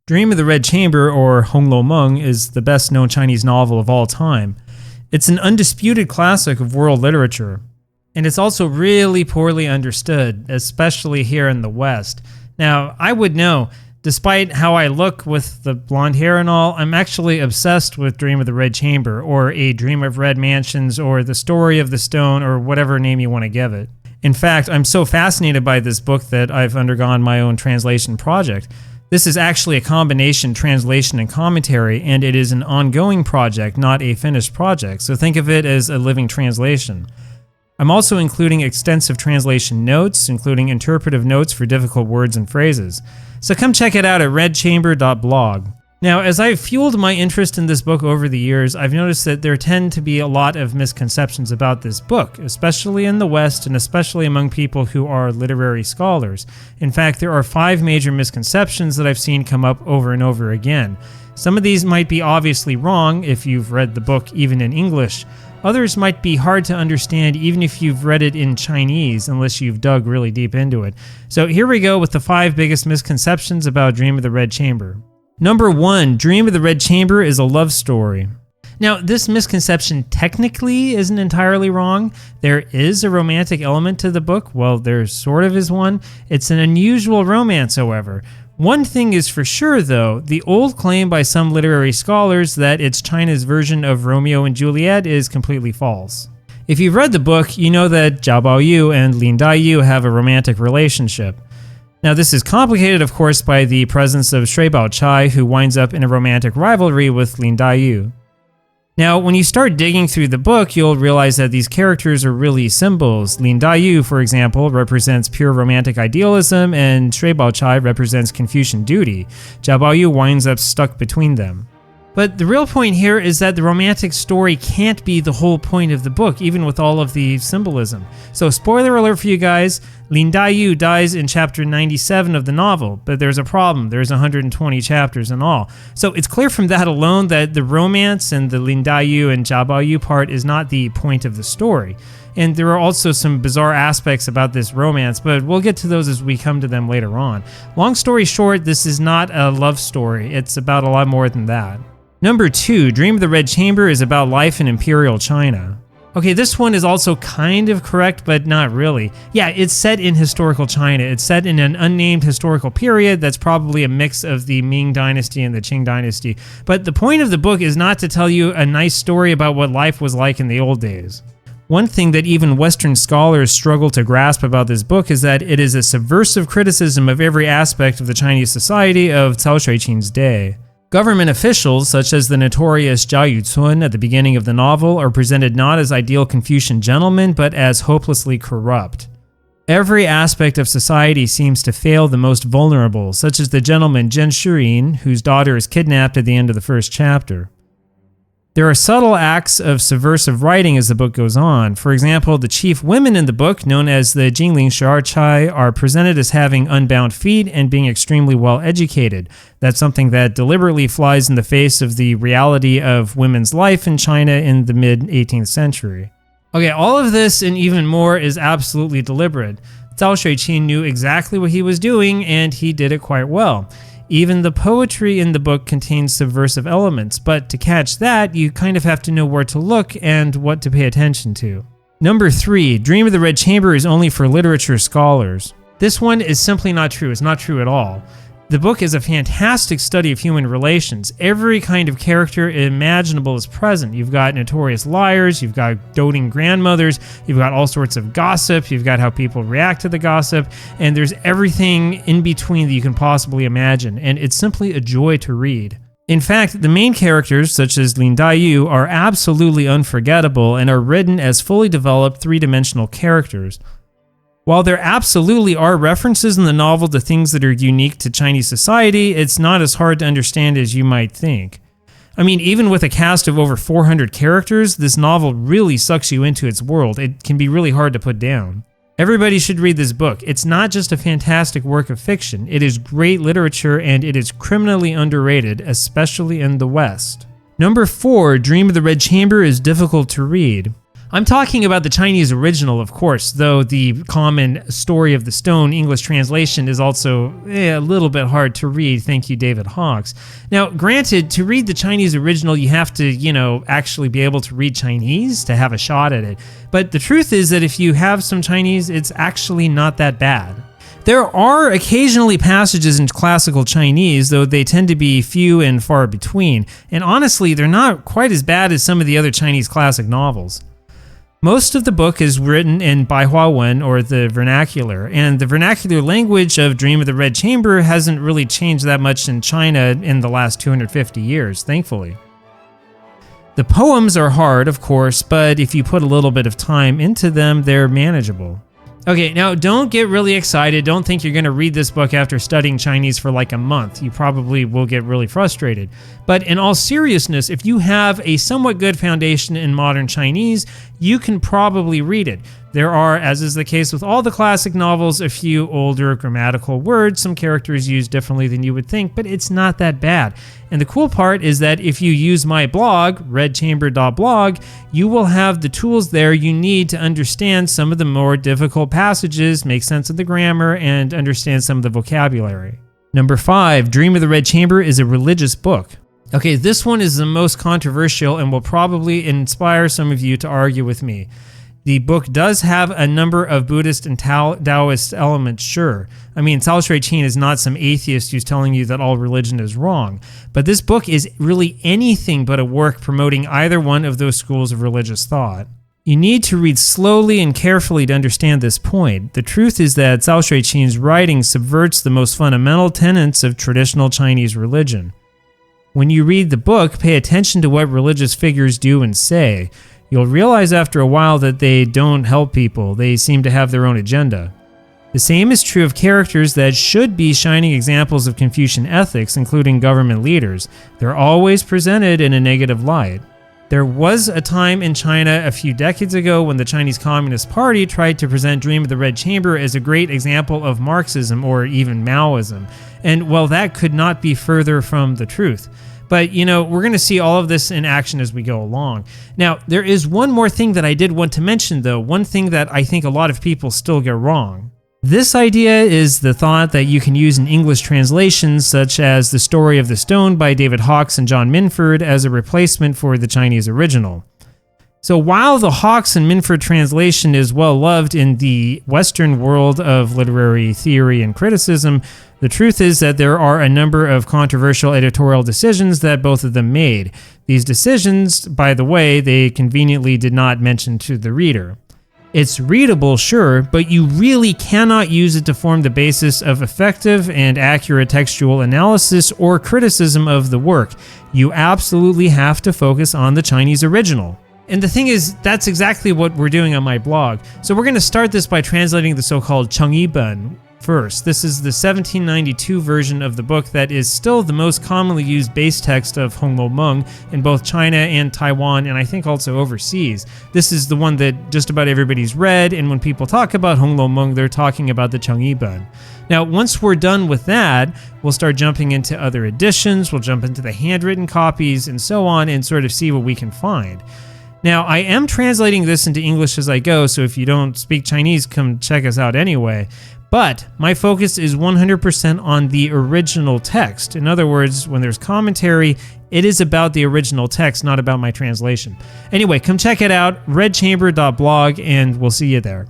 Dream of the Red Chamber, or Hong Lo Meng, is the best known Chinese novel of all time. It's an undisputed classic of world literature. And it's also really poorly understood, especially here in the West. Now, I would know, despite how I look with the blonde hair and all, I'm actually obsessed with Dream of the Red Chamber, or A Dream of Red Mansions, or The Story of the Stone, or whatever name you want to give it. In fact, I'm so fascinated by this book that I've undergone my own translation project. This is actually a combination translation and commentary, and it is an ongoing project, not a finished project, so think of it as a living translation. I'm also including extensive translation notes, including interpretive notes for difficult words and phrases. So come check it out at redchamber.blog. Now, as I've fueled my interest in this book over the years, I've noticed that there tend to be a lot of misconceptions about this book, especially in the West and especially among people who are literary scholars. In fact, there are 5 major misconceptions that I've seen come up over and over again. Some of these might be obviously wrong if you've read the book even in English. Others might be hard to understand even if you've read it in Chinese, unless you've dug really deep into it. So here we go with the 5 biggest misconceptions about Dream of the Red Chamber. Number 1, Dream of the Red Chamber is a love story. Now, this misconception technically isn't entirely wrong. There is a romantic element to the book. Well, there sort of is one. It's an unusual romance, however. One thing is for sure, though, the old claim by some literary scholars that it's China's version of Romeo and Juliet is completely false. If you've read the book, you know that Zhao Baoyu and Lin Daiyu have a romantic relationship. Now, this is complicated, of course, by the presence of Shui Baochai, who winds up in a romantic rivalry with Lin Daiyu. Now, when you start digging through the book, you'll realize that these characters are really symbols. Lin Daiyu, for example, represents pure romantic idealism, and Shui Baochai represents Confucian duty. Zhao Baoyu winds up stuck between them. But the real point here is that the romantic story can't be the whole point of the book, even with all of the symbolism. So spoiler alert for you guys, Lin Daiyu dies in chapter 97 of the novel, but there's a problem, there's 120 chapters in all. So it's clear from that alone that the romance and the Lin Daiyu and Zhao Baoyu part is not the point of the story. And there are also some bizarre aspects about this romance, but we'll get to those as we come to them later on. Long story short, this is not a love story, it's about a lot more than that. Number 2, Dream of the Red Chamber is about life in Imperial China. Okay, this one is also kind of correct, but not really. Yeah, it's set in historical China. It's set in an unnamed historical period that's probably a mix of the Ming Dynasty and the Qing Dynasty. But the point of the book is not to tell you a nice story about what life was like in the old days. One thing that even Western scholars struggle to grasp about this book is that it is a subversive criticism of every aspect of the Chinese society of Cao Shuiqin's day. Government officials, such as the notorious Zhao Yucun at the beginning of the novel, are presented not as ideal Confucian gentlemen, but as hopelessly corrupt. Every aspect of society seems to fail the most vulnerable, such as the gentleman Zhen Shirin, whose daughter is kidnapped at the end of the first chapter. There are subtle acts of subversive writing as the book goes on. For example, the chief women in the book, known as the Jingling Shuarchai, are presented as having unbound feet and being extremely well educated. That's something that deliberately flies in the face of the reality of women's life in China in the mid-18th century. Okay, all of this and even more is absolutely deliberate. Cao Shuiqin knew exactly what he was doing, and he did it quite well. Even the poetry in the book contains subversive elements, but to catch that, you kind of have to know where to look and what to pay attention to. Number 3, Dream of the Red Chamber is only for literature scholars. This one is simply not true. It's not true at all. The book is a fantastic study of human relations. Every kind of character imaginable is present. You've got notorious liars, you've got doting grandmothers, you've got all sorts of gossip, you've got how people react to the gossip, and there's everything in between that you can possibly imagine, and it's simply a joy to read. In fact, the main characters, such as Lin Daiyu, are absolutely unforgettable and are written as fully developed three-dimensional characters. While there absolutely are references in the novel to things that are unique to Chinese society, it's not as hard to understand as you might think. I mean, even with a cast of over 400 characters, this novel really sucks you into its world. It can be really hard to put down. Everybody should read this book. It's not just a fantastic work of fiction, it is great literature and it is criminally underrated, especially in the West. Number 4, Dream of the Red Chamber is difficult to read. I'm talking about the Chinese original, of course, though the common Story of the Stone English translation is also a little bit hard to read. Thank you, David Hawkes. Now, granted, to read the Chinese original, you have to, actually be able to read Chinese to have a shot at it. But the truth is that if you have some Chinese, it's actually not that bad. There are occasionally passages in classical Chinese, though they tend to be few and far between. And honestly, they're not quite as bad as some of the other Chinese classic novels. Most of the book is written in Baihua Wen, or the vernacular, and the vernacular language of Dream of the Red Chamber hasn't really changed that much in China in the last 250 years, thankfully. The poems are hard, of course, but if you put a little bit of time into them, they're manageable. Okay, now don't get really excited. Don't think you're going to read this book after studying Chinese for like a month. You probably will get really frustrated. But in all seriousness, if you have a somewhat good foundation in modern Chinese, you can probably read it. There are, as is the case with all the classic novels, a few older grammatical words, some characters used differently than you would think, but it's not that bad. And the cool part is that if you use my blog, redchamber.blog, you will have the tools there you need to understand some of the more difficult passages, make sense of the grammar, and understand some of the vocabulary. Number 5, Dream of the Red Chamber is a religious book. Okay, this one is the most controversial and will probably inspire some of you to argue with me. The book does have a number of Buddhist and Taoist elements, sure. I mean, Cao Shui-Qin is not some atheist who's telling you that all religion is wrong. But this book is really anything but a work promoting either one of those schools of religious thought. You need to read slowly and carefully to understand this point. The truth is that Cao Shui-Qin's writing subverts the most fundamental tenets of traditional Chinese religion. When you read the book, pay attention to what religious figures do and say. You'll realize after a while that they don't help people. They seem to have their own agenda. The same is true of characters that should be shining examples of Confucian ethics, including government leaders. They're always presented in a negative light. There was a time in China a few decades ago when the Chinese Communist Party tried to present Dream of the Red Chamber as a great example of Marxism or even Maoism. And well, that could not be further from the truth. But, we're going to see all of this in action as we go along. Now, there is one more thing that I did want to mention, though, one thing that I think a lot of people still get wrong. This idea is the thought that you can use in English translations, such as The Story of the Stone by David Hawkes and John Minford, as a replacement for the Chinese original. So while the Hawkes and Minford translation is well loved in the Western world of literary theory and criticism, the truth is that there are a number of controversial editorial decisions that both of them made. These decisions, by the way, they conveniently did not mention to the reader. It's readable, sure, but you really cannot use it to form the basis of effective and accurate textual analysis or criticism of the work. You absolutely have to focus on the Chinese original. And the thing is, that's exactly what we're doing on my blog. So we're going to start this by translating the so-called Chengyi Ben first. This is the 1792 version of the book that is still the most commonly used base text of Honglou Meng in both China and Taiwan, and I think also overseas. This is the one that just about everybody's read, and when people talk about Honglou Meng, they're talking about the Chengyi Ben. Now, once we're done with that, we'll start jumping into other editions, we'll jump into the handwritten copies, and so on, and sort of see what we can find. Now, I am translating this into English as I go, so if you don't speak Chinese, come check us out anyway. But my focus is 100% on the original text. In other words, when there's commentary, it is about the original text, not about my translation. Anyway, come check it out, redchamber.blog, and we'll see you there.